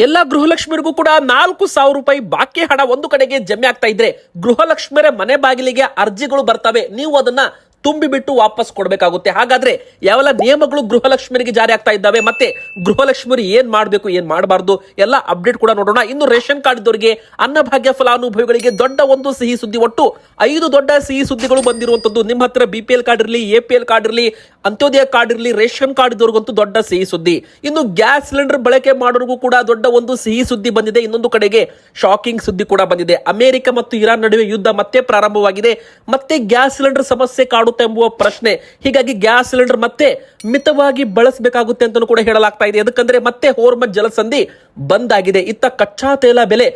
ಎಲ್ಲ ಗೃಹಲಕ್ಷ್ಮಿಯರಿಗೂ ಕೂಡ 4,000 ರೂಪಾಯಿ ಬಾಕಿ ಹಣ ಒಂದು ಕಡೆಗೆ ಜಮೆ ಆಗ್ತಾ ಇದ್ರೆ ಗೃಹಲಕ್ಷ್ಮಿಯರ ಮನೆ ಬಾಗಿಲಿಗೆ ಅರ್ಜಿಗಳು ಬರ್ತವೆ. ನೀವು ಅದನ್ನ ತುಂಬಿಬಿಟ್ಟು ವಾಪಸ್ ಕೊಡಬೇಕಾಗುತ್ತೆ. ಹಾಗಾದ್ರೆ ಯಾವೆಲ್ಲ ನಿಯಮಗಳು ಗೃಹಲಕ್ಷ್ಮಿಯರಿಗೆ ಜಾರಿ ಆಗ್ತಾ ಇದ್ದಾವೆ ಮತ್ತೆ ಗೃಹಲಕ್ಷ್ಮಿಯರು ಏನ್ ಮಾಡಬೇಕು ಏನ್ ಮಾಡಬಾರ್ದು ಎಲ್ಲ ಅಪ್ಡೇಟ್ ಕೂಡ ನೋಡೋಣ. ಇನ್ನು ರೇಷನ್ ಕಾರ್ಡ್ ಇದ್ದವರಿಗೆ, ಅನ್ನಭಾಗ್ಯ ಫಲಾನುಭವಿಗಳಿಗೆ ದೊಡ್ಡ ಒಂದು ಸಿಹಿ ಸುದ್ದಿ. ಒಟ್ಟು 5 ದೊಡ್ಡ ಸಿಹಿ ಸುದ್ದಿಗಳು ಬಂದಿರುವಂತದ್ದು. ನಿಮ್ಮ ಹತ್ರ BPL ಕಾರ್ಡ್ ಇರಲಿ, APL ಕಾರ್ಡ್ ಇರಲಿ, ಅಂತ್ಯೋದಯ ಕಾರ್ಡ್ ಇರಲಿ, ರೇಷನ್ ಕಾರ್ಡ್ ಇದ್ದವ್ರಿಗಂತೂ ದೊಡ್ಡ ಸಿಹಿ ಸುದ್ದಿ. ಇನ್ನು ಗ್ಯಾಸ್ ಸಿಲಿಂಡರ್ ಬಳಕೆ ಮಾಡೋರಿಗೂ ಕೂಡ ದೊಡ್ಡ ಒಂದು ಸಿಹಿ ಸುದ್ದಿ ಬಂದಿದೆ. ಇನ್ನೊಂದು ಕಡೆಗೆ ಶಾಕಿಂಗ್ ಸುದ್ದಿ ಕೂಡ ಬಂದಿದೆ. ಅಮೆರಿಕ ಮತ್ತು ಇರಾನ್ ನಡುವೆ ಯುದ್ಧ ಮತ್ತೆ ಪ್ರಾರಂಭವಾಗಿದೆ. ಮತ್ತೆ ಗ್ಯಾಸ್ ಸಿಲಿಂಡರ್ ಸಮಸ್ಯೆ ಕಾಡುತ್ತೆ ಎಂಬುವ ಪ್ರಶ್ನೆ. ಹೀಗಾಗಿ ಗ್ಯಾಸ್ ಸಿಲಿಂಡರ್ ಮತ್ತೆ ಮಿತವಾಗಿ ಬಳಸಬೇಕಾಗುತ್ತೆ ಅಂತ ಕೂಡ ಹೇಳಲಾಗ್ತಾ ಇದೆ. ಯಾಕಂದ್ರೆ ಮತ್ತೆ ಹೋರ್ಮಜ್ ಜಲಸಂಧಿ ಬಂದ್ ಆಗಿದೆ. ಇತ್ತ ಕಚ್ಚಾ ತೈಲ ಬೆಲೆ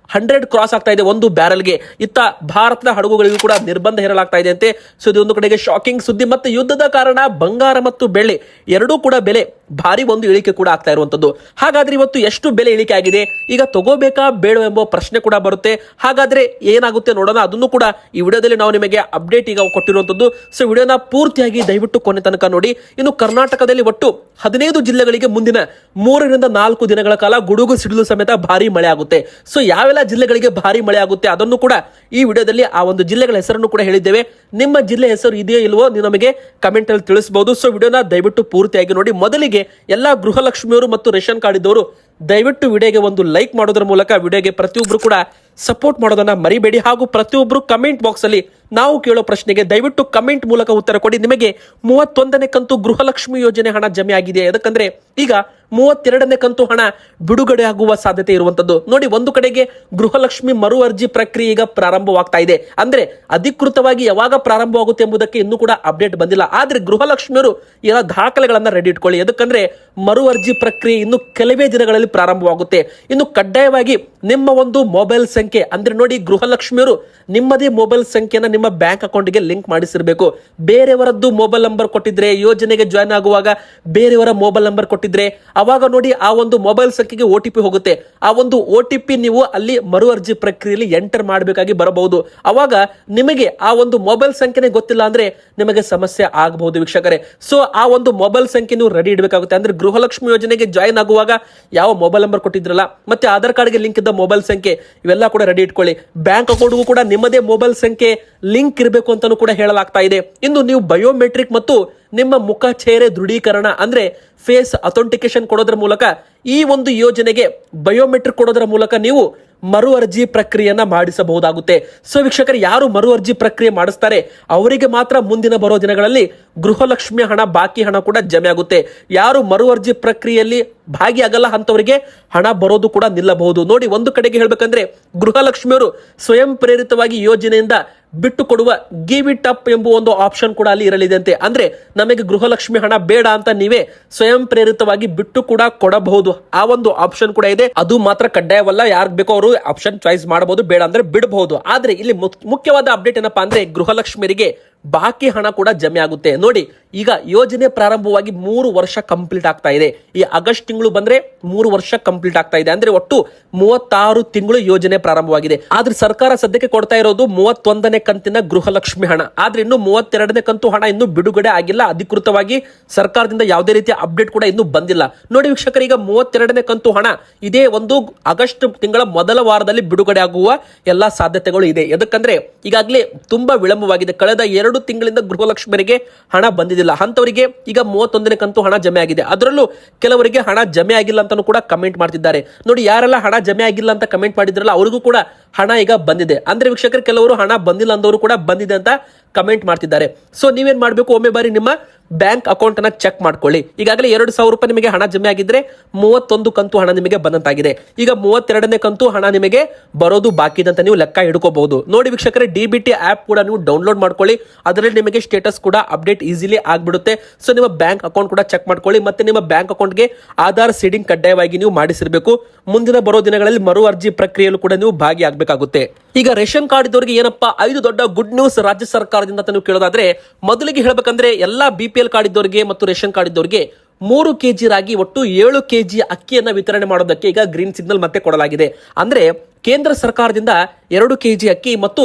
$100 ಕ್ರಾಸ್ ಆಗ್ತಾ ಇದೆ ಒಂದು ಬ್ಯಾರಲ್ಗೆ. ಇತ್ತ ಭಾರತದ ಹಡಗುಗಳಿಗೂ ಕೂಡ ನಿರ್ಬಂಧ ಹೇರಲಾಗ್ತಾ ಇದೆ ಅಂತೆ. ಸೊ ಇದೊಂದು ಕಡೆಗೆ ಶಾಕಿಂಗ್ ಸುದ್ದಿ. ಮತ್ತೆ ಯುದ್ಧದ ಕಾರಣ ಬಂಗಾರ ಮತ್ತು ಬೆಳ್ಳಿ ಎರಡೂ ಕೂಡ ಬೆಲೆ ಭಾರಿ ಒಂದು ಇಳಿಕೆ ಕೂಡ ಆಗ್ತಾ ಇರುವಂತದ್ದು. ಹಾಗಾದ್ರೆ ಇವತ್ತು ಎಷ್ಟು ಬೆಲೆ ಇಳಿಕೆ ಆಗಿದೆ, ಈಗ ತಗೋಬೇಕಾ ಬೇಡ ಎಂಬ ಪ್ರಶ್ನೆ ಕೂಡ ಬರುತ್ತೆ. ಹಾಗಾದ್ರೆ ಏನಾಗುತ್ತೆ ನೋಡೋಣ. ಅದನ್ನು ಕೂಡ ಈ ವಿಡಿಯೋದಲ್ಲಿ ನಾವು ನಿಮಗೆ ಅಪ್ಡೇಟ್ ಈಗ ಕೊಟ್ಟಿರುವಂತದ್ದು. ಸೊ ವಿಡಿಯೋನ ಪೂರ್ತಿಯಾಗಿ ದಯವಿಟ್ಟು ಕೊನೆ ತನಕ ನೋಡಿ. ಇನ್ನು ಕರ್ನಾಟಕದಲ್ಲಿ ಒಟ್ಟು 15 ಜಿಲ್ಲೆಗಳಿಗೆ ಮುಂದಿನ 3 ರಿಂದ 4 ದಿನಗಳ ಕಾಲ ಗುಡುಗು ಸಿಡಿಲು ಸಮೇತ ಭಾರಿ ಮಳೆ ಆಗುತ್ತೆ. ಸೊ ಯಾವೆಲ್ಲ ಜಿಲ್ಲೆಗಳಿಗೆ ಭಾರಿ ಮಳೆ ಆಗುತ್ತೆ ಅದನ್ನು ಕೂಡ ಈ ವಿಡಿಯೋದಲ್ಲಿ ಆ ಒಂದು ಜಿಲ್ಲೆಗಳ ಹೆಸರನ್ನು ಕೂಡ ಹೇಳಿದ್ದೇವೆ. ನಿಮ್ಮ ಜಿಲ್ಲೆ ಹೆಸರು ಇದೆಯೋ ಇಲ್ವೋ ನೀವು ನಮಗೆ ಕಮೆಂಟ್ ಅಲ್ಲಿ ತಿಳಿಸಬಹುದು. ಸೊ ವಿಡಿಯೋನ ದಯವಿಟ್ಟು ಪೂರ್ತಿಯಾಗಿ ನೋಡಿ. ಮೊದಲಿಗೆ ಎಲ್ಲಾ ಗೃಹಲಕ್ಷ್ಮಿಯವರು ಮತ್ತು ರೇಷನ್ ಕಾರ್ಡ್ ಇದ್ದವರು ದಯವಿಟ್ಟು ವಿಡಿಯೋಗೆ ಒಂದು ಲೈಕ್ ಮಾಡೋದ್ರ ಮೂಲಕ ವಿಡಿಯೋಗೆ ಪ್ರತಿಯೊಬ್ಬರು ಕೂಡ ಸಪೋರ್ಟ್ ಮಾಡೋದನ್ನ ಮರಿಬೇಡಿ. ಹಾಗೂ ಪ್ರತಿಯೊಬ್ಬರು ಕಮೆಂಟ್ ಬಾಕ್ಸ್ ಅಲ್ಲಿ ನಾವು ಕೇಳೋ ಪ್ರಶ್ನೆಗೆ ದಯವಿಟ್ಟು ಕಮೆಂಟ್ ಮೂಲಕ ಉತ್ತರ ಕೊಡಿ. ನಿಮಗೆ 31ನೇ ಕಂತು ಗೃಹಲಕ್ಷ್ಮಿ ಯೋಜನೆ ಹಣ ಜಮೆ ಆಗಿದೆ. ಯಾಕಂದ್ರೆ ಈಗ 32ನೇ ಕಂತು ಹಣ ಬಿಡುಗಡೆ ಆಗುವ ಸಾಧ್ಯತೆ ಇರುವಂತದ್ದು. ನೋಡಿ, ಒಂದು ಕಡೆಗೆ ಗೃಹಲಕ್ಷ್ಮಿ ಮರು ಅರ್ಜಿ ಪ್ರಕ್ರಿಯೆ ಈಗ ಪ್ರಾರಂಭವಾಗ್ತಾ ಇದೆ. ಅಂದ್ರೆ ಅಧಿಕೃತವಾಗಿ ಯಾವಾಗ ಪ್ರಾರಂಭವಾಗುತ್ತೆ ಎಂಬುದಕ್ಕೆ ಇನ್ನೂ ಕೂಡ ಅಪ್ಡೇಟ್ ಬಂದಿಲ್ಲ. ಆದ್ರೆ ಗೃಹಲಕ್ಷ್ಮಿಯರು ಎಲ್ಲ ದಾಖಲೆಗಳನ್ನ ರೆಡಿ ಇಟ್ಕೊಳ್ಳಿ. ಯಾಕಂದ್ರೆ ಮರು ಅರ್ಜಿ ಪ್ರಕ್ರಿಯೆ ಇನ್ನು ಕೆಲವೇ ದಿನಗಳಲ್ಲಿ ಪ್ರಾರಂಭವಾಗುತ್ತೆ. ಇನ್ನು ಕಡ್ಡಾಯವಾಗಿ ನಿಮ್ಮ ಒಂದು ಮೊಬೈಲ್ ಸಂಖ್ಯೆ, ಅಂದ್ರೆ ನೋಡಿ, ಗೃಹಲಕ್ಷ್ಮಿಯರು ನಿಮ್ಮದೇ ಮೊಬೈಲ್ ಸಂಖ್ಯೆನ ನಿಮ್ಮ ಬ್ಯಾಂಕ್ ಅಕೌಂಟ್ಗೆ ಲಿಂಕ್ ಮಾಡಿಸಿರಬೇಕು. ಬೇರೆಯವರದ್ದು ಮೊಬೈಲ್ ನಂಬರ್ ಕೊಟ್ಟಿದ್ರೆ, ಯೋಜನೆಗೆ ಜಾಯ್ನ್ ಆಗುವಾಗ ಬೇರೆಯವರ ಮೊಬೈಲ್ ನಂಬರ್ ಕೊಟ್ಟಿದ್ರೆ ಅವಾಗ ನೋಡಿ ಆ ಒಂದು ಮೊಬೈಲ್ ಸಂಖ್ಯೆಗೆ OTP ಹೋಗುತ್ತೆ. ಆ ಒಂದು OTP ನೀವು ಅಲ್ಲಿ ಮರು ಅರ್ಜಿ ಪ್ರಕ್ರಿಯೆಯಲ್ಲಿ ಎಂಟರ್ ಮಾಡಬೇಕಾಗಿ ಬರಬಹುದು. ಅವಾಗ ನಿಮಗೆ ಆ ಒಂದು ಮೊಬೈಲ್ ಸಂಖ್ಯೆನೇ ಗೊತ್ತಿಲ್ಲ ಅಂದ್ರೆ ನಿಮಗೆ ಸಮಸ್ಯೆ ಆಗಬಹುದು ವೀಕ್ಷಕರೇ. ಸೊ ಆ ಒಂದು ಮೊಬೈಲ್ ಸಂಖ್ಯೆ ನೀವು ರೆಡಿ ಇಡಬೇಕಾಗುತ್ತೆ. ಅಂದ್ರೆ ಗೃಹಲಕ್ಷ್ಮಿ ಯೋಜನೆಗೆ ಜಾಯ್ನ್ ಆಗುವಾಗ ಯಾವ ಮೊಬೈಲ್ ನಂಬರ್ ಕೊಟ್ಟಿದ್ರಲ್ಲ, ಮತ್ತೆ ಆಧಾರ್ ಕಾರ್ಡ್ಗೆ ಲಿಂಕ್ ಇದ್ದ ಮೊಬೈಲ್ ಸಂಖ್ಯೆ ಇವೆಲ್ಲ ಕೂಡ ರೆಡಿ ಇಟ್ಕೊಳ್ಳಿ. ಬ್ಯಾಂಕ್ ಅಕೌಂಟ್ಗೂ ಕೂಡ ನಿಮ್ಮದೇ ಮೊಬೈಲ್ ಸಂಖ್ಯೆ ಲಿಂಕ್ ಇರಬೇಕು ಅಂತಾನೂ ಕೂಡ ಹೇಳಲಾಗ್ತಾ ಇದೆ. ಇನ್ನು ನೀವು ಬಯೋಮೆಟ್ರಿಕ್ ಮತ್ತು ನಿಮ್ಮ ಮುಖ ಚೇಹರೆ ದೃಢೀಕರಣ ಅಂದ್ರೆ ಫೇಸ್ ಅಥೆಂಟಿಕೇಶನ್ ಕೊಡೋದ್ರ ಮೂಲಕ ಈ ಒಂದು ಯೋಜನೆಗೆ ಬಯೋಮೆಟ್ರಿಕ್ ಕೊಡೋದ್ರ ಮೂಲಕ ನೀವು ಮರು ಅರ್ಜಿ ಪ್ರಕ್ರಿಯೆಯನ್ನ ಮಾಡಿಸಬಹುದಾಗುತ್ತೆ. ಸೊ ವೀಕ್ಷಕರು, ಯಾರು ಮರು ಅರ್ಜಿ ಪ್ರಕ್ರಿಯೆ ಮಾಡಿಸ್ತಾರೆ ಅವರಿಗೆ ಮಾತ್ರ ಮುಂದಿನ ಬರೋ ದಿನಗಳಲ್ಲಿ ಗೃಹಲಕ್ಷ್ಮಿ ಹಣ ಬಾಕಿ ಹಣ ಕೂಡ ಜಮೆ ಆಗುತ್ತೆ. ಯಾರು ಮರು ಅರ್ಜಿ ಪ್ರಕ್ರಿಯೆಯಲ್ಲಿ ಭಾಗಿಯಾಗಲ್ಲ ಅಂತವರಿಗೆ ಹಣ ಬರೋದು ಕೂಡ ನಿಲ್ಲಬಹುದು. ನೋಡಿ, ಒಂದು ಕಡೆಗೆ ಹೇಳ್ಬೇಕಂದ್ರೆ ಗೃಹಲಕ್ಷ್ಮಿಯವರು ಸ್ವಯಂ ಪ್ರೇರಿತವಾಗಿ ಯೋಜನೆಯಿಂದ ಬಿಟ್ಟು ಕೊಡುವ ಗಿವ್ ಇಟ್ ಅಪ್ ಎಂಬ ಒಂದು ಆಪ್ಷನ್ ಕೂಡ ಅಲ್ಲಿ ಇರಲಿದೆ ಅಂತೆ. ಅಂದ್ರೆ ನಮಗೆ ಗೃಹಲಕ್ಷ್ಮಿ ಹಣ ಬೇಡ ಅಂತ ನೀವೇ ಸ್ವಯಂ ಪ್ರೇರಿತವಾಗಿ ಬಿಟ್ಟು ಕೂಡ ಕೊಡಬಹುದು. ಆ ಒಂದು ಆಪ್ಷನ್ ಕೂಡ ಇದೆ. ಅದು ಮಾತ್ರ ಕಡ್ಡಾಯವಲ್ಲ, ಯಾರು ಬೇಕೋ ಅವರು ಆಪ್ಷನ್ ಚಾಯ್ಸ್ ಮಾಡಬಹುದು, ಬೇಡ ಅಂದ್ರೆ ಬಿಡಬಹುದು. ಆದ್ರೆ ಇಲ್ಲಿ ಮುಖ್ಯವಾದ ಅಪ್ಡೇಟ್ ಏನಪ್ಪಾ ಅಂದ್ರೆ ಗೃಹಲಕ್ಷ್ಮಿಯರಿಗೆ ಬಾಕಿ ಹಣ ಕೂಡ ಜಮೆ ಆಗುತ್ತೆ. ನೋಡಿ, ಈಗ ಯೋಜನೆ ಪ್ರಾರಂಭವಾಗಿ 3 ವರ್ಷ ಕಂಪ್ಲೀಟ್ ಆಗ್ತಾ ಇದೆ. ಈ ಆಗಸ್ಟ್ ತಿಂಗಳು ಬಂದ್ರೆ 3 ವರ್ಷ ಕಂಪ್ಲೀಟ್ ಆಗ್ತಾ ಇದೆ. ಅಂದ್ರೆ ಒಟ್ಟು 36 ತಿಂಗಳು ಯೋಜನೆ ಪ್ರಾರಂಭವಾಗಿದೆ. ಆದ್ರೆ ಸರ್ಕಾರ ಸದ್ಯಕ್ಕೆ ಕೊಡ್ತಾ ಇರೋದು 31ನೇ ಕಂತಿನ ಗೃಹಲಕ್ಷ್ಮಿ ಹಣ. ಆದ್ರೆ ಇನ್ನು 32ನೇ ಕಂತು ಹಣ ಇನ್ನು ಬಿಡುಗಡೆ ಆಗಿಲ್ಲ. ಅಧಿಕೃತವಾಗಿ ಸರ್ಕಾರದಿಂದ ಯಾವುದೇ ರೀತಿಯ ಅಪ್ಡೇಟ್ ಕೂಡ ಇನ್ನು ಬಂದಿಲ್ಲ. ನೋಡಿ ವೀಕ್ಷಕರು, ಈಗ 32ನೇ ಕಂತು ಹಣ ಇದೇ ಒಂದು ಆಗಸ್ಟ್ ತಿಂಗಳ ಮೊದಲ ವಾರದಲ್ಲಿ ಬಿಡುಗಡೆ ಆಗುವ ಎಲ್ಲಾ ಸಾಧ್ಯತೆಗಳು ಇದೆ. ಯಾಕಂದ್ರೆ ಈಗಾಗಲೇ ತುಂಬಾ ವಿಳಂಬವಾಗಿದೆ. ಕಳೆದ 2 ತಿಂಗಳಿಂದ ಗೃಹಲಕ್ಷ್ಮಿಯರಿಗೆ ಹಣ ಬಂದಿದ್ದಿಲ್ಲ. ಅಂತವರಿಗೆ ಈಗ 31ನೇ ಕಂತು ಹಣ ಜಮೆ ಆಗಿದೆ. ಅದರಲ್ಲೂ ಕೆಲವರಿಗೆ ಹಣ ಜಮೆ ಆಗಿಲ್ಲ ಅಂತಾನೂ ಕೂಡ ಕಮೆಂಟ್ ಮಾಡ್ತಿದ್ದಾರೆ. ನೋಡಿ, ಯಾರೆಲ್ಲ ಹಣ ಜಮೆ ಆಗಿಲ್ಲ ಅಂತ ಕಮೆಂಟ್ ಮಾಡಿದ್ರಲ್ಲ ಅವರಿಗೂ ಕೂಡ ಹಣ ಈಗ ಬಂದಿದೆ. ಅಂದ್ರೆ ವೀಕ್ಷಕರು, ಕೆಲವರು ಹಣ ಬಂದಿಲ್ಲ ಅಂದವರು ಕೂಡ ಬಂದಿದೆ ಅಂತ ಕಮೆಂಟ್ ಮಾಡ್ತಿದ್ದಾರೆ. ಸೊ ನೀವೇನ್ ಮಾಡ್ಬೇಕು, ಒಮ್ಮೆ ಬಾರಿ ನಿಮ್ಮ ಬ್ಯಾಂಕ್ ಅಕೌಂಟ್ ಅನ್ನ ಚೆಕ್ ಮಾಡ್ಕೊಳ್ಳಿ. ಈಗಾಗಲೇ 2,000 ರೂಪಾಯಿ ನಿಮಗೆ ಹಣ ಜಮೆ ಆಗಿದ್ರೆ 31 ಕಂತು ಹಣ ನಿಮಗೆ ಬಂದಂತಾಗಿದೆ. ಈಗ 32ನೇ ಕಂತು ಹಣ ನಿಮಗೆ ಬರೋದು ಬಾಕಿ ಇದೆ ಅಂತ ನೀವು ಲೆಕ್ಕ ಹಿಡ್ಕೋಬಹುದು. ನೋಡಿ ವೀಕ್ಷಕರೇ, DBT ಆಪ್ ಕೂಡ ನೀವು ಡೌನ್ಲೋಡ್ ಮಾಡ್ಕೊಳ್ಳಿ. ಅದರಲ್ಲಿ ನಿಮಗೆ ಸ್ಟೇಟಸ್ ಕೂಡ ಅಪ್ಡೇಟ್ ಈಸಿಲಿ ಆಗ್ಬಿಡುತ್ತೆ. ಸೊ ನಿಮ್ಮ ಬ್ಯಾಂಕ್ ಅಕೌಂಟ್ ಕೂಡ ಚೆಕ್ ಮಾಡ್ಕೊಳ್ಳಿ. ಮತ್ತೆ ನಿಮ್ಮ ಬ್ಯಾಂಕ್ ಅಕೌಂಟ್ಗೆ ಆಧಾರ್ ಸೀಡಿಂಗ್ ಕಡ್ಡಾಯವಾಗಿ ನೀವು ಮಾಡಿಸಿರಬೇಕು. ಮುಂದಿನ ಬರೋ ದಿನಗಳಲ್ಲಿ ಮರು ಅರ್ಜಿ ಪ್ರಕ್ರಿಯೆಯಲ್ಲೂ ಕೂಡ ನೀವು ಭಾಗಿಯಾಗಬೇಕಾಗುತ್ತೆ. ಈಗ ರೇಷನ್ ಕಾರ್ಡ್ ಇದ್ದವರಿಗೆ ಏನಪ್ಪಾ 5 ದೊಡ್ಡ ಗುಡ್ ನ್ಯೂಸ್ ರಾಜ್ಯ ಸರ್ಕಾರದಿಂದ ಅಂತ ನೀವು ಕೇಳೋದಾದ್ರೆ, ಮೊದಲಿಗೆ ಹೇಳ್ಬೇಕಂದ್ರೆ ಎಲ್ಲಾ BPL ಕಾರ್ಡ್ ಇದ್ದವರಿಗೆ ಮತ್ತು ರೇಷನ್ ಕಾರ್ಡ್ ಇದ್ದವರಿಗೆ 3 kg ರಾಗಿ ಒಟ್ಟು 7 kg ಅಕ್ಕಿಯನ್ನ ವಿತರಣೆ ಮಾಡೋದಕ್ಕೆ ಈಗ ಗ್ರೀನ್ ಸಿಗ್ನಲ್ ಮತ್ತೆ ಕೊಡಲಾಗಿದೆ. ಅಂದ್ರೆ ಕೇಂದ್ರ ಸರ್ಕಾರದಿಂದ 2 ಕೆಜಿ ಅಕ್ಕಿ ಮತ್ತು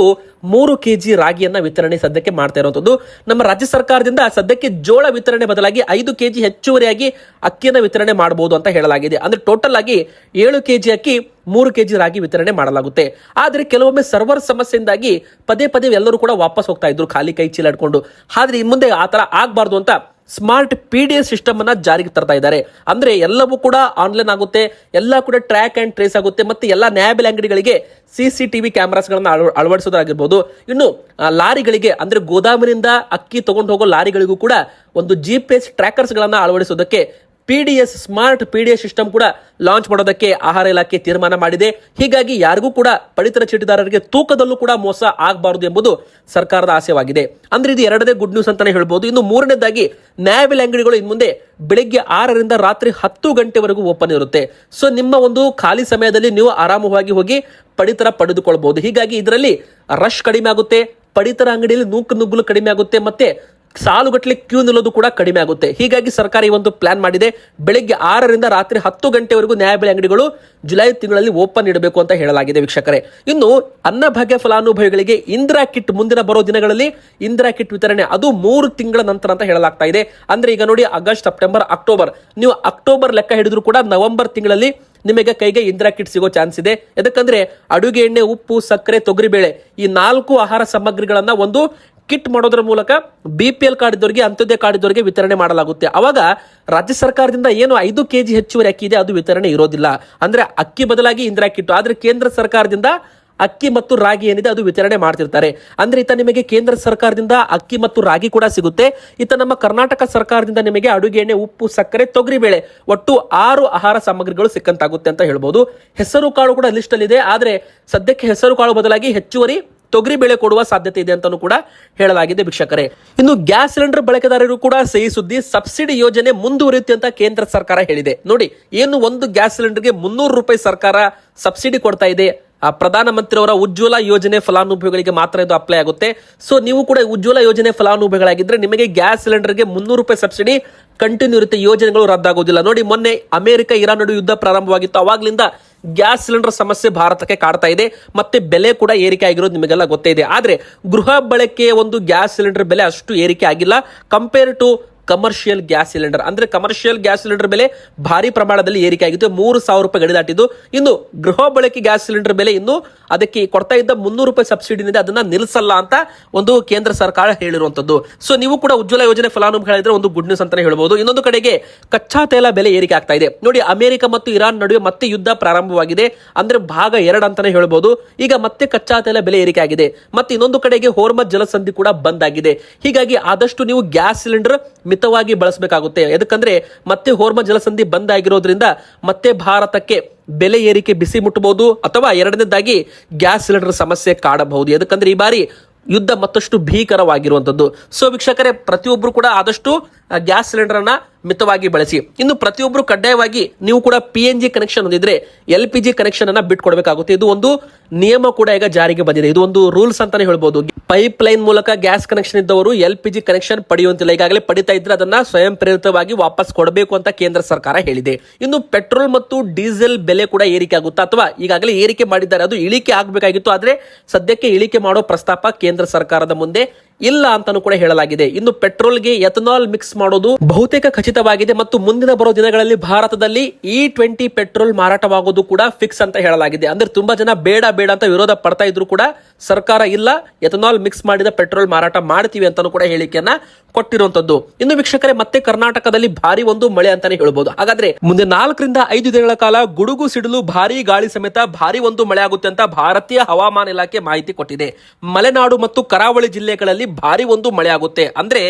3 ಕೆಜಿ ರಾಗಿಯನ್ನ ವಿತರಣೆ ಸದ್ಯಕ್ಕೆ ಮಾಡ್ತಾ ಇರುವಂತದ್ದು. ನಮ್ಮ ರಾಜ್ಯ ಸರ್ಕಾರದಿಂದ ಸದ್ಯಕ್ಕೆ ಜೋಳ ವಿತರಣೆ ಬದಲಾಗಿ 5 ಕೆಜಿ ಹೆಚ್ಚುವರಿಯಾಗಿ ಅಕ್ಕಿಯನ್ನು ವಿತರಣೆ ಮಾಡಬಹುದು ಅಂತ ಹೇಳಲಾಗಿದೆ. ಅಂದ್ರೆ ಟೋಟಲ್ ಆಗಿ 7 ಕೆಜಿ ಅಕ್ಕಿ 3 ಕೆಜಿ ರಾಗಿ ವಿತರಣೆ ಮಾಡಲಾಗುತ್ತೆ. ಆದ್ರೆ ಕೆಲವೊಮ್ಮೆ ಸರ್ವರ್ ಸಮಸ್ಯೆಯಿಂದಾಗಿ ಪದೇ ಪದೇ ಎಲ್ಲರೂ ಕೂಡ ವಾಪಸ್ ಹೋಗ್ತಾ ಇದ್ರು ಖಾಲಿ ಕೈ ಚೀಲ ಹಿಡ್ಕೊಂಡು. ಆದ್ರೆ ಇನ್ ಮುಂದೆ ಆತರ ಆಗ್ಬಾರ್ದು ಅಂತ ಸ್ಮಾರ್ಟ್ PDS ಸಿಸ್ಟಮ್ ಅನ್ನ ಜಾರಿಗೆ ತರ್ತಾ ಇದ್ದಾರೆ. ಅಂದ್ರೆ ಎಲ್ಲವೂ ಕೂಡ ಆನ್ಲೈನ್ ಆಗುತ್ತೆ, ಎಲ್ಲ ಕೂಡ ಟ್ರ್ಯಾಕ್ ಅಂಡ್ ಟ್ರೇಸ್ ಆಗುತ್ತೆ, ಮತ್ತೆ ಎಲ್ಲ ನ್ಯಾಯಬೆಲೆ ಅಂಗಡಿಗಳಿಗೆ CCTV ಕ್ಯಾಮೆರಾಸ್ ಗಳನ್ನ ಅಳವಡಿಸೋದಾಗಿರ್ಬೋದು. ಇನ್ನು ಲಾರಿಗಳಿಗೆ ಅಂದ್ರೆ ಗೋದಾಮಿನಿಂದ ಅಕ್ಕಿ ತಗೊಂಡು ಹೋಗೋ ಲಾರಿಗಳಿಗೂ ಕೂಡ ಒಂದು GPS ಟ್ರ್ಯಾಕರ್ಸ್ ಗಳನ್ನ ಅಳವಡಿಸೋದಕ್ಕೆ PDS ಸ್ಮಾರ್ಟ್ PDS ಸಿಸ್ಟಮ್ ಕೂಡ ಲಾಂಚ್ ಮಾಡೋದಕ್ಕೆ ಆಹಾರ ಇಲಾಖೆ ತೀರ್ಮಾನ ಮಾಡಿದೆ. ಹೀಗಾಗಿ ಯಾರಿಗೂ ಕೂಡ ಪಡಿತರ ಚೀಟಿದಾರರಿಗೆ ತೂಕದಲ್ಲೂ ಕೂಡ ಮೋಸ ಆಗಬಾರದು ಎಂಬುದು ಸರ್ಕಾರದ ಆಶಯವಾಗಿದೆ. ಅಂದ್ರೆ ಇದು ಎರಡನೇ ಗುಡ್ ನ್ಯೂಸ್ ಅಂತಾನೆ ಹೇಳ್ಬೋದು. ಇನ್ನು ಮೂರನೇದಾಗಿ ನ್ಯಾಯಬೆಲೆ ಅಂಗಡಿಗಳು ಇನ್ನು ಮುಂದೆ ಬೆಳಿಗ್ಗೆ 6ರಿಂದ ರಾತ್ರಿ 10 ಗಂಟೆವರೆಗೂ ಓಪನ್ ಇರುತ್ತೆ. ಸೊ ನಿಮ್ಮ ಒಂದು ಖಾಲಿ ಸಮಯದಲ್ಲಿ ನೀವು ಆರಾಮವಾಗಿ ಹೋಗಿ ಪಡಿತರ ಪಡೆದುಕೊಳ್ಬಹುದು. ಹೀಗಾಗಿ ಇದರಲ್ಲಿ ರಶ್ ಕಡಿಮೆ ಆಗುತ್ತೆ, ಪಡಿತರ ಅಂಗಡಿಯಲ್ಲಿ ನುಗ್ಗಲು ಕಡಿಮೆ ಆಗುತ್ತೆ, ಮತ್ತೆ ಸಾಲುಗಟ್ಟಲೆ ಕ್ಯೂ ನಿಲ್ಲೋದು ಕೂಡ ಕಡಿಮೆ ಆಗುತ್ತೆ. ಹೀಗಾಗಿ ಸರ್ಕಾರ ಈ ಒಂದು ಪ್ಲಾನ್ ಮಾಡಿದೆ. ಬೆಳಿಗ್ಗೆ 6ರಿಂದ ರಾತ್ರಿ 10 ಗಂಟೆವರೆಗೂ ನ್ಯಾಯಬೆಲೆ ಅಂಗಡಿಗಳು ಜುಲೈ ತಿಂಗಳಲ್ಲಿ ಓಪನ್ ಇಡಬೇಕು ಅಂತ ಹೇಳಲಾಗಿದೆ ವೀಕ್ಷಕರೇ. ಇನ್ನು ಅನ್ನಭಾಗ್ಯ ಫಲಾನುಭವಿಗಳಿಗೆ ಇಂದಿರಾ ಕಿಟ್ ಮುಂದಿನ ಬರೋ ದಿನಗಳಲ್ಲಿ ಇಂದಿರಾ ಕಿಟ್ ವಿತರಣೆ ಅದು 3 ತಿಂಗಳ ನಂತರ ಅಂತ ಹೇಳಲಾಗ್ತಾ ಇದೆ. ಅಂದ್ರೆ ಈಗ ನೋಡಿ ಆಗಸ್ಟ್, ಸೆಪ್ಟೆಂಬರ್, ಅಕ್ಟೋಬರ್, ನೀವು ಅಕ್ಟೋಬರ್ ಲೆಕ್ಕ ಹಿಡಿದ್ರು ಕೂಡ ನವೆಂಬರ್ ತಿಂಗಳಲ್ಲಿ ನಿಮಗೆ ಕೈಗೆ ಇಂದಿರಾ ಕಿಟ್ ಸಿಗೋ ಚಾನ್ಸ್ ಇದೆ. ಯಾಕಂದ್ರೆ ಅಡುಗೆ ಎಣ್ಣೆ, ಉಪ್ಪು, ಸಕ್ಕರೆ, ತೊಗರಿಬೇಳೆ ಈ 4 ಆಹಾರ ಸಾಮಗ್ರಿಗಳನ್ನ ಒಂದು ಕಿಟ್ ಮಾಡೋದ್ರ ಮೂಲಕ BPL ಕಾರ್ಡ್ ಇದ್ದವರಿಗೆ, ಅಂತ್ಯೋದಯ ಕಾರ್ಡ್ ಇದ್ದವರಿಗೆ ವಿತರಣೆ ಮಾಡಲಾಗುತ್ತೆ. ಅವಾಗ ರಾಜ್ಯ ಸರ್ಕಾರದಿಂದ ಏನು 5 ಕೆಜಿ ಹೆಚ್ಚುವರಿ ಅಕ್ಕಿ ಇದೆ ಅದು ವಿತರಣೆ ಇರೋದಿಲ್ಲ. ಅಂದ್ರೆ ಅಕ್ಕಿ ಬದಲಾಗಿ ಇಂದಿರಾ ಕಿಟ್. ಆದ್ರೆ ಕೇಂದ್ರ ಸರ್ಕಾರದಿಂದ ಅಕ್ಕಿ ಮತ್ತು ರಾಗಿ ಏನಿದೆ ಅದು ವಿತರಣೆ ಮಾಡ್ತಿರ್ತಾರೆ. ಅಂದ್ರೆ ಇತ್ತ ನಿಮಗೆ ಕೇಂದ್ರ ಸರ್ಕಾರದಿಂದ ಅಕ್ಕಿ ಮತ್ತು ರಾಗಿ ಕೂಡ ಸಿಗುತ್ತೆ. ಇತ್ತ ನಮ್ಮ ಕರ್ನಾಟಕ ಸರ್ಕಾರದಿಂದ ನಿಮಗೆ ಅಡುಗೆ ಎಣ್ಣೆ, ಉಪ್ಪು, ಸಕ್ಕರೆ, ತೊಗರಿಬೇಳೆ ಒಟ್ಟು 6 ಆಹಾರ ಸಾಮಗ್ರಿಗಳು ಸಿಕ್ಕಂತಾಗುತ್ತೆ ಅಂತ ಹೇಳ್ಬೋದು. ಹೆಸರು ಕಾಳು ಕೂಡ ಲಿಸ್ಟ್ ಅಲ್ಲಿ ಇದೆ. ಆದ್ರೆ ಸದ್ಯಕ್ಕೆ ಹೆಸರು ಕಾಳು ಬದಲಾಗಿ ಹೆಚ್ಚುವರಿ ತೊಗರಿಬೇಳೆ ಕೊಡುವ ಸಾಧ್ಯತೆ ಇದೆ ಅಂತಾನೂ ಕೂಡ ಹೇಳಲಾಗಿದೆ ವೀಕ್ಷಕರೇ. ಇನ್ನು ಗ್ಯಾಸ್ ಸಿಲಿಂಡರ್ ಬಳಕೆದಾರರು ಕೂಡ ಸಿಹಿ ಸುದ್ದಿ, ಸಬ್ಸಿಡಿ ಯೋಜನೆ ಮುಂದುವರಿಯುತ್ತೆ ಅಂತ ಕೇಂದ್ರ ಸರ್ಕಾರ ಹೇಳಿದೆ. ನೋಡಿ, ಏನು ಒಂದು ಗ್ಯಾಸ್ ಸಿಲಿಂಡರ್ಗೆ 300 ರೂಪಾಯಿ ಸರ್ಕಾರ ಸಬ್ಸಿಡಿ ಕೊಡ್ತಾ ಇದೆ. ಪ್ರಧಾನಮಂತ್ರಿ ಅವರ ಉಜ್ವಲ ಯೋಜನೆ ಫಲಾನುಭವಿಗಳಿಗೆ ಮಾತ್ರ ಇದು ಅಪ್ಲೈ ಆಗುತ್ತೆ. ಸೊ ನೀವು ಕೂಡ ಉಜ್ವಲ ಯೋಜನೆ ಫಲಾನುಭವಿಗಳಾಗಿದ್ರೆ ನಿಮಗೆ ಗ್ಯಾಸ್ ಸಿಲಿಂಡರ್ಗೆ 300 ರೂಪಾಯಿ ಸಬ್ಸಿಡಿ ಕಂಟಿನ್ಯೂ ಇರುತ್ತೆ. ಯೋಜನೆಗಳು ರದ್ದಾಗೋದಿಲ್ಲ. ನೋಡಿ, ಮೊನ್ನೆ ಅಮೆರಿಕ ಇರಾನ್ ನಡುವೆ ಯುದ್ಧ ಪ್ರಾರಂಭವಾಗಿತ್ತು. ಅವಾಗ್ಲಿಂದ ಗ್ಯಾಸ್ ಸಿಲಿಂಡರ್ ಸಮಸ್ಯೆ ಭಾರತಕ್ಕೆ ಕಾಡ್ತಾ ಇದೆ. ಮತ್ತೆ ಬೆಲೆ ಕೂಡ ಏರಿಕೆ ಆಗಿರೋದು ನಿಮಗೆಲ್ಲ ಗೊತ್ತೇ ಇದೆ. ಆದ್ರೆ ಗೃಹ ಬಳಕೆಯ ಒಂದು ಗ್ಯಾಸ್ ಸಿಲಿಂಡರ್ ಬೆಲೆ ಅಷ್ಟು ಏರಿಕೆ ಆಗಿಲ್ಲ compare to commercial gas cylinder. ಅಂದ್ರೆ ಕಮರ್ಷಿಯಲ್ ಗ್ಯಾಸ್ ಸಿಲಿಂಡರ್ ಬೆಲೆ ಭಾರಿ ಪ್ರಮಾಣದಲ್ಲಿ ಏರಿಕೆ ಆಗಿದ್ದು 3,000 ರೂಪಾಯಿ ಗಡಿ ದಾಟಿದ್ದು. ಇನ್ನು ಗೃಹ ಬಳಕೆ ಗ್ಯಾಸ್ ಸಿಲಿಂಡರ್ ಬೆಲೆ ಇನ್ನು ಅದಕ್ಕೆ ಕೊಡ್ತಾ ಇದ್ದ 300 ರೂಪಾಯಿ ಸಬ್ಸಿಡಿ ಇದೆ, ಅದನ್ನ ನಿಲ್ಲಿಸಲ್ಲ ಅಂತ ಒಂದು ಕೇಂದ್ರ ಸರ್ಕಾರ ಹೇಳಿರುವಂತದ್ದು. ಸೊ ನೀವು ಕೂಡ ಉಜ್ವಲ ಯೋಜನೆ ಫಲಾನುಭವಿಗಳಿದ್ರೆ ಒಂದು ಗುಡ್ ನ್ಯೂಸ್ ಅಂತಾನೆ ಹೇಳ್ಬಹುದು. ಇನ್ನೊಂದು ಕಡೆಗೆ ಕಚ್ಚಾ ತೈಲ ಬೆಲೆ ಏರಿಕೆ ಆಗ್ತಾ ಇದೆ. ನೋಡಿ, ಅಮೆರಿಕ ಮತ್ತು ಇರಾನ್ ನಡುವೆ ಮತ್ತೆ ಯುದ್ಧ ಪ್ರಾರಂಭವಾಗಿದೆ. ಅಂದ್ರೆ ಭಾಗ 2 ಅಂತಾನೆ ಹೇಳ್ಬಹುದು. ಈಗ ಮತ್ತೆ ಕಚ್ಚಾ ತೈಲ ಬೆಲೆ ಏರಿಕೆ ಆಗಿದೆ. ಮತ್ತೆ ಇನ್ನೊಂದು ಕಡೆಗೆ ಹೋರ್ಮಜ್ ಜಲಸಂಧಿ ಕೂಡ ಬಂದ್ ಆಗಿದೆ. ಹೀಗಾಗಿ ಆದಷ್ಟು ನೀವು ಗ್ಯಾಸ್ ಸಿಲಿಂಡರ್ ಮಿತವಾಗಿ ಬಳಸಬೇಕಾಗುತ್ತೆ. ಯಾಕಂದ್ರೆ ಮತ್ತೆ ಹೋರ್ಮಜ್ ಜಲಸಂಧಿ ಬಂದ್ ಆಗಿರೋದ್ರಿಂದ ಮತ್ತೆ ಭಾರತಕ್ಕೆ ಬೆಲೆ ಏರಿಕೆ ಬಿಸಿ ಮುಟ್ಟಬಹುದು, ಅಥವಾ ಎರಡನೇದಾಗಿ ಗ್ಯಾಸ್ ಸಿಲಿಂಡರ್ ಸಮಸ್ಯೆ ಕಾಡಬಹುದು. ಯಾಕಂದ್ರೆ ಈ ಬಾರಿ ಯುದ್ಧ ಮತ್ತಷ್ಟು ಭೀಕರವಾಗಿರುವಂತದ್ದು. ಸೊ ವೀಕ್ಷಕರೇ, ಪ್ರತಿಯೊಬ್ಬರು ಕೂಡ ಆದಷ್ಟು ಗ್ಯಾಸ್ ಸಿಲಿಂಡರ್ ಅನ್ನ ಮಿತವಾಗಿ ಬಳಸಿ. ಇನ್ನು ಪ್ರತಿಯೊಬ್ಬರು ಕಡ್ಡಾಯವಾಗಿ ನೀವು ಕೂಡ PNG ಕನೆಕ್ಷನ್ ಹೊಂದಿದ್ರೆ LPG ಕನೆಕ್ಷನ್ ಅನ್ನ ಬಿಟ್ಕೊಡ್ಬೇಕಾಗುತ್ತೆ. ಇದು ಒಂದು ನಿಯಮ ಕೂಡ ಈಗ ಜಾರಿಗೆ ಬಂದಿದೆ. ಇದು ಒಂದು ರೂಲ್ಸ್ ಅಂತಾನೆ ಹೇಳ್ಬೋದು. ಪೈಪ್ ಲೈನ್ ಮೂಲಕ ಗ್ಯಾಸ್ ಕನೆಕ್ಷನ್ ಇದ್ದವರು LPG ಕನೆಕ್ಷನ್ ಪಡೆಯುವಂತಿಲ್ಲ. ಈಗಾಗಲೇ ಪಡಿತಾ ಇದ್ರೆ ಅದನ್ನ ಸ್ವಯಂ ಪ್ರೇರಿತವಾಗಿ ವಾಪಸ್ ಕೊಡಬೇಕು ಅಂತ ಕೇಂದ್ರ ಸರ್ಕಾರ ಹೇಳಿದೆ. ಇನ್ನು ಪೆಟ್ರೋಲ್ ಮತ್ತು ಡೀಸೆಲ್ ಬೆಲೆ ಕೂಡ ಏರಿಕೆ ಆಗುತ್ತಾ, ಅಥವಾ ಈಗಾಗಲೇ ಏರಿಕೆ ಮಾಡಿದ್ದಾರೆ, ಅದು ಇಳಿಕೆ ಆಗಬೇಕಾಗಿತ್ತು. ಆದ್ರೆ ಸದ್ಯಕ್ಕೆ ಇಳಿಕೆ ಮಾಡೋ ಪ್ರಸ್ತಾಪ ಕೇಂದ್ರ ಸರ್ಕಾರದ ಮುಂದೆ ಇಲ್ಲ ಅಂತಾನೂ ಕೂಡ ಹೇಳಲಾಗಿದೆ. ಇನ್ನು ಪೆಟ್ರೋಲ್ಗೆ ಎಥನಾಲ್ ಮಿಕ್ಸ್ ಮಾಡೋದು ಬಹುತೇಕ ಖಚಿತವಾಗಿದೆ ಮತ್ತು ಮುಂದಿನ ಬರೋ ದಿನಗಳಲ್ಲಿ ಭಾರತದಲ್ಲಿ E20 ಪೆಟ್ರೋಲ್ ಮಾರಾಟವಾಗೋದು ಕೂಡ ಫಿಕ್ಸ್ ಅಂತ ಹೇಳಲಾಗಿದೆ. ಅಂದ್ರೆ ತುಂಬಾ ಜನ ಬೇಡ ಬೇಡ ಅಂತ ವಿರೋಧ ಪಡ್ತಾ ಇದ್ರು ಕೂಡ ಸರ್ಕಾರ ಇಲ್ಲ, ಎಥನಾಲ್ ಮಿಕ್ಸ್ ಮಾಡಿದ ಪೆಟ್ರೋಲ್ ಮಾರಾಟ ಮಾಡ್ತೀವಿ ಅಂತಾನೂ ಕೂಡ ಹೇಳಿಕೆಯನ್ನ ಕೊಟ್ಟಿರುವಂತದ್ದು. ಇನ್ನು ವೀಕ್ಷಕರೇ, ಮತ್ತೆ ಕರ್ನಾಟಕದಲ್ಲಿ ಭಾರಿ ಒಂದು ಮಳೆ ಅಂತಾನೆ ಹೇಳ್ಬೋದು. ಹಾಗಾದ್ರೆ ಮುಂದೆ 4ರಿಂದ 5 ದಿನಗಳ ಕಾಲ ಗುಡುಗು ಸಿಡಿಲು, ಭಾರಿ ಗಾಳಿ ಸಮೇತ ಭಾರಿ ಒಂದು ಮಳೆ ಆಗುತ್ತೆ ಅಂತ ಭಾರತೀಯ ಹವಾಮಾನ ಇಲಾಖೆ ಮಾಹಿತಿ ಕೊಟ್ಟಿದೆ. ಮಲೆನಾಡು ಮತ್ತು ಕರಾವಳಿ ಜಿಲ್ಲೆಗಳಲ್ಲಿ ಭಾರಿ ಒಂದು ಮಳೆ ಆಗುತ್ತೆ. ಅಂದ್ರೆ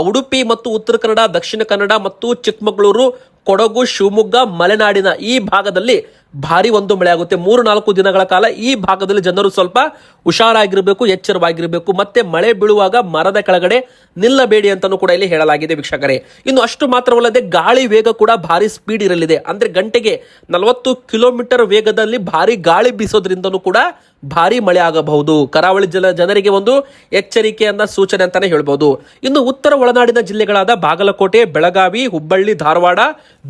ಉಡುಪಿ ಮತ್ತು ಉತ್ತರ ಕನ್ನಡ, ದಕ್ಷಿಣ ಕನ್ನಡ ಮತ್ತು ಚಿಕ್ಕಮಗಳೂರು, ಕೊಡಗು, ಶಿವಮೊಗ್ಗ, ಮಲೆನಾಡಿನ ಈ ಭಾಗದಲ್ಲಿ ಭಾರಿ ಒಂದು ಮಳೆ ಆಗುತ್ತೆ. 3-4 ದಿನಗಳ ಕಾಲ ಈ ಭಾಗದಲ್ಲಿ ಜನರು ಸ್ವಲ್ಪ ಹುಷಾರಾಗಿರ್ಬೇಕು, ಎಚ್ಚರವಾಗಿರ್ಬೇಕು. ಮತ್ತೆ ಮಳೆ ಬೀಳುವಾಗ ಮರದ ಕೆಳಗಡೆ ನಿಲ್ಲಬೇಡಿ ಅಂತಾನೂ ಕೂಡ ಇಲ್ಲಿ ಹೇಳಲಾಗಿದೆ ವೀಕ್ಷಕರೇ. ಇನ್ನು ಅಷ್ಟು ಮಾತ್ರವಲ್ಲದೆ ಗಾಳಿ ವೇಗ ಕೂಡ ಭಾರಿ ಸ್ಪೀಡ್ ಇರಲಿದೆ. ಅಂದ್ರೆ ಗಂಟೆಗೆ 40 ಕಿಲೋಮೀಟರ್ ವೇಗದಲ್ಲಿ ಭಾರಿ ಗಾಳಿ ಬೀಸೋದ್ರಿಂದನೂ ಕೂಡ ಭಾರಿ ಮಳೆ ಆಗಬಹುದು. ಕರಾವಳಿ ಜನರಿಗೆ ಒಂದು ಎಚ್ಚರಿಕೆಯನ್ನ ಸೂಚನೆ ಅಂತಾನೆ ಹೇಳ್ಬಹುದು. ಇನ್ನು ಉತ್ತರ ಒಳನಾಡಿನ ಜಿಲ್ಲೆಗಳಾದ ಬಾಗಲಕೋಟೆ, ಬೆಳಗಾವಿ, ಹುಬ್ಬಳ್ಳಿ, ಧಾರವಾಡ,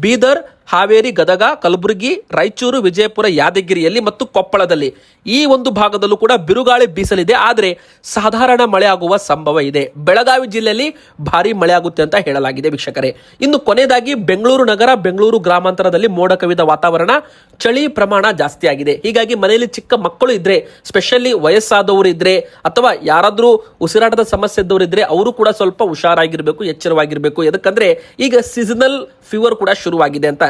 ಬೀದರ್, ಹಾವೇರಿ, ಗದಗ, ಕಲಬುರಗಿ, ರಾಯಚೂರು, ವಿಜಯಪುರ, ಯಾದಗಿರಿಯಲ್ಲಿ ಮತ್ತು ಕೊಪ್ಪಳದಲ್ಲಿ ಈ ಒಂದು ಭಾಗದಲ್ಲೂ ಕೂಡ ಬಿರುಗಾಳಿ ಬೀಸಲಿದೆ. ಆದರೆ ಸಾಧಾರಣ ಮಳೆ ಆಗುವ ಸಂಭವ ಇದೆ. ಬೆಳಗಾವಿ ಜಿಲ್ಲೆಯಲ್ಲಿ ಭಾರಿ ಮಳೆ ಆಗುತ್ತೆ ಅಂತ ಹೇಳಲಾಗಿದೆ ವೀಕ್ಷಕರೇ. ಇನ್ನು ಕೊನೆಯದಾಗಿ ಬೆಂಗಳೂರು ನಗರ, ಬೆಂಗಳೂರು ಗ್ರಾಮಾಂತರದಲ್ಲಿ ಮೋಡ ಕವಿದ ವಾತಾವರಣ, ಚಳಿ ಪ್ರಮಾಣ ಜಾಸ್ತಿ ಆಗಿದೆ. ಹೀಗಾಗಿ ಮನೆಯಲ್ಲಿ ಚಿಕ್ಕ ಮಕ್ಕಳು ಇದ್ರೆ, ಸ್ಪೆಷಲಿ ವಯಸ್ಸಾದವರು ಇದ್ರೆ ಅಥವಾ ಯಾರಾದ್ರೂ ಉಸಿರಾಟದ ಸಮಸ್ಯೆ ಇದ್ದವರು ಇದ್ರೆ ಅವರು ಕೂಡ ಸ್ವಲ್ಪ ಹುಷಾರಾಗಿರ್ಬೇಕು, ಎಚ್ಚರವಾಗಿರ್ಬೇಕು. ಯಾಕಂದ್ರೆ ಈಗ ಸೀಸನಲ್ ಫೀವರ್ ಕೂಡ ಶುರುವಾಗಿದೆ ಅಂತ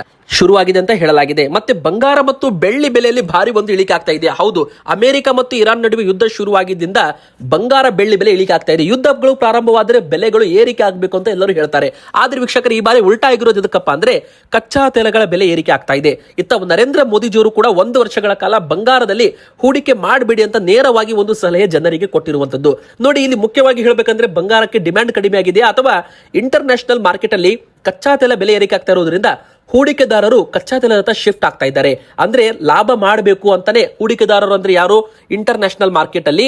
ಹೇಳಲಾಗಿದೆ. ಮತ್ತೆ ಬಂಗಾರ ಮತ್ತು ಬೆಳ್ಳಿ ಬೆಲೆಯಲ್ಲಿ ಭಾರಿ ಒಂದು ಇಳಿಕೆ ಆಗ್ತಾ ಇದೆ. ಹೌದು, ಅಮೆರಿಕ ಮತ್ತು ಇರಾನ್ ನಡುವೆ ಯುದ್ಧ ಶುರುವಾಗಿದ್ದರಿಂದ ಬಂಗಾರ ಬೆಳ್ಳಿ ಬೆಲೆ ಇಳಿಕೆ ಆಗ್ತಾ ಇದೆ. ಯುದ್ಧಗಳು ಪ್ರಾರಂಭವಾದರೆ ಬೆಲೆಗಳು ಏರಿಕೆ ಆಗಬೇಕು ಅಂತ ಎಲ್ಲರೂ ಹೇಳ್ತಾರೆ. ಆದ್ರೆ ವೀಕ್ಷಕರು, ಈ ಬಾರಿ ಉಲ್ಟಾ ಆಗಿರೋದು ಎದಕ್ಕಪ್ಪ ಅಂದ್ರೆ ಕಚ್ಚಾ ತೈಲಗಳ ಬೆಲೆ ಏರಿಕೆ ಆಗ್ತಾ ಇದೆ. ಇತ್ತ ನರೇಂದ್ರ ಮೋದಿಜಿಯವರು ಕೂಡ 1 ವರ್ಷಗಳ ಕಾಲ ಬಂಗಾರದಲ್ಲಿ ಹೂಡಿಕೆ ಮಾಡಬೇಡಿ ಅಂತ ನೇರವಾಗಿ ಒಂದು ಸಲಹೆ ಜನರಿಗೆ ಕೊಟ್ಟಿರುವಂತದ್ದು. ನೋಡಿ, ಇಲ್ಲಿ ಮುಖ್ಯವಾಗಿ ಹೇಳಬೇಕಂದ್ರೆ ಬಂಗಾರಕ್ಕೆ ಡಿಮ್ಯಾಂಡ್ ಕಡಿಮೆ ಆಗಿದೆ ಅಥವಾ ಇಂಟರ್ನ್ಯಾಷನಲ್ ಮಾರ್ಕೆಟ್ ಅಲ್ಲಿ ಕಚ್ಚಾ ತೈಲ ಬೆಲೆ ಏರಿಕೆ ಆಗ್ತಾ ಇರೋದ್ರಿಂದ ಹೂಡಿಕೆದಾರರು ಕಚ್ಚಾ ತೈಲದತ್ತ ಶಿಫ್ಟ್ ಆಗ್ತಾ ಇದ್ದಾರೆ. ಅಂದ್ರೆ ಲಾಭ ಮಾಡಬೇಕು ಅಂತಾನೆ ಹೂಡಿಕೆದಾರರು ಅಂದ್ರೆ ಯಾರು, ಇಂಟರ್ನ್ಯಾಷನಲ್ ಮಾರ್ಕೆಟ್ ಅಲ್ಲಿ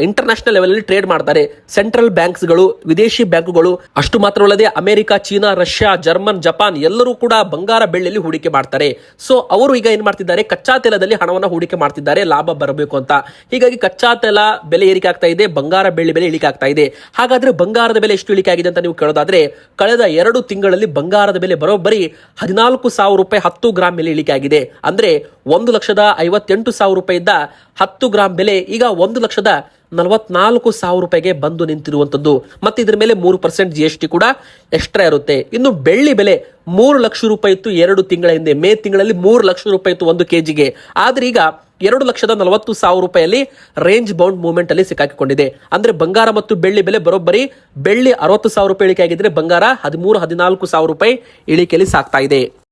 ಇಂಟರ್ನ್ಯಾಷನಲ್ ಲೆವೆಲ್ ಅಲ್ಲಿ ಟ್ರೇಡ್ ಮಾಡ್ತಾರೆ. ಸೆಂಟ್ರಲ್ ಬ್ಯಾಂಕ್ಸ್ಗಳು, ವಿದೇಶಿ ಬ್ಯಾಂಕುಗಳು, ಅಷ್ಟು ಮಾತ್ರವಲ್ಲದೆ America, China, Russia, German, Japan ಎಲ್ಲರೂ ಕೂಡ ಬಂಗಾರ ಬೆಳ್ಳಿಯಲ್ಲಿ ಹೂಡಿಕೆ ಮಾಡ್ತಾರೆ. ಸೊ ಅವರು ಈಗ ಏನ್ ಮಾಡ್ತಿದ್ದಾರೆ, ಕಚ್ಚಾ ತೈಲದಲ್ಲಿ ಹಣವನ್ನು ಹೂಡಿಕೆ ಮಾಡ್ತಿದ್ದಾರೆ ಲಾಭ ಬರಬೇಕು ಅಂತ. ಹೀಗಾಗಿ ಕಚ್ಚಾ ತೈಲ ಬೆಲೆ ಏರಿಕೆ ಆಗ್ತಾ ಇದೆ, ಬಂಗಾರ ಬೆಳ್ಳಿ ಬೆಲೆ ಇಳಿಕೆ ಆಗ್ತಾ ಇದೆ. ಹಾಗಾದ್ರೆ ಬಂಗಾರದ ಬೆಲೆ ಎಷ್ಟು ಇಳಿಕೆ ಆಗಿದೆ ಅಂತ ನೀವು ಕೇಳೋದಾದ್ರೆ, ಕಳೆದ 2 ತಿಂಗಳಲ್ಲಿ ಬಂಗಾರದ ಬೆಲೆ ಬರೋಬ್ಬರಿ 14,000 ರೂಪಾಯಿ 10 ಗ್ರಾಮ್ ಮೇಲೆ ಇಳಿಕೆ ಆಗಿದೆ. ಅಂದ್ರೆ 1,58,000 ರೂಪಾಯಿ ಇದ್ದ 10 ಗ್ರಾಮ್ ಬೆಲೆ ಈಗ 1,44,000 ರೂಪಾಯಿಗೆ ಬಂದು ನಿಂತಿರುವಂತದ್ದು. ಮತ್ತೆ ಇದ್ರ ಮೇಲೆ 3% GST ಕೂಡ ಎಕ್ಸ್ಟ್ರಾ ಇರುತ್ತೆ. ಇನ್ನು ಬೆಳ್ಳಿ ಬೆಲೆ 3 ಲಕ್ಷ ರೂಪಾಯಿ ಇತ್ತು 2 ತಿಂಗಳ ಹಿಂದೆ. ಮೇ ತಿಂಗಳಲ್ಲಿ 3 ಲಕ್ಷ ರೂಪಾಯಿ ಇತ್ತು 1 kgಗೆ. ಆದ್ರೆ ಈಗ 2,40,000 ರೂಪಾಯಲ್ಲಿ ರೇಂಜ್ ಬೌಂಡ್ ಮೂವ್ಮೆಂಟ್ ಅಲ್ಲಿ ಸಿಕ್ಕಾಕಿಕೊಂಡಿದೆ. ಅಂದ್ರೆ ಬಂಗಾರ ಮತ್ತು ಬೆಳ್ಳಿ ಬೆಲೆ ಬರೋಬ್ಬರಿ ಬೆಳ್ಳಿ 60,000 ರೂಪಾಯಿ ಇಳಿಕೆ ಆಗಿದ್ರೆ ಬಂಗಾರ 13,14,000 ರೂಪಾಯಿ ಇಳಿಕೆಯಲ್ಲಿ ಸಾಗ್ತಾ ಇದೆ.